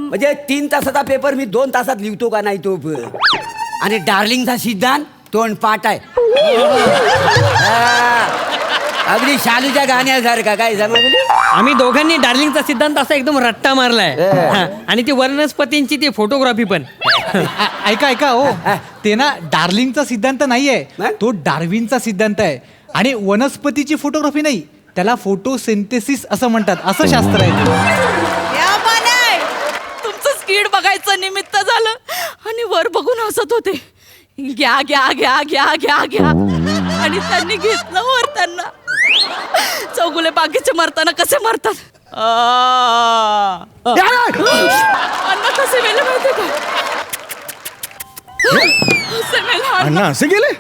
म्हणजे 3 तासाचा पेपर मी 2 तासात लिहितो का नाही तो आणि डार्लिंगचा सिद्धांत तोंडपाठ आहे. अगदी शालूच्या गाण्यासारखा. काय समजलं? आम्ही दोघांनी डार्लिंगचा सिद्धांत असा एकदम रट्टा मारलाय. आणि ती वनस्पतींची ती फोटोग्राफी पण. ऐका हो, ते ना डार्लिंगचा सिद्धांत नाहीये, तो डार्विनचा सिद्धांत आहे. आणि वनस्पतीची फोटोग्राफी नाही, त्याला फोटोसिंथेसिस असं म्हणतात. असं शास्त्र आहे. तुमचं स्किड बघायचं निमित्त झालं आणि वर बघून हसत होते. घ्या घ्या घ्या घ्या घ्या घ्या आणि त्यांनी घेतलं वर. त्यांना चौगुले बागेचे मरताना कसे मरतात अण्णा कसे मेले माहिती का? अण्णा असे गेले?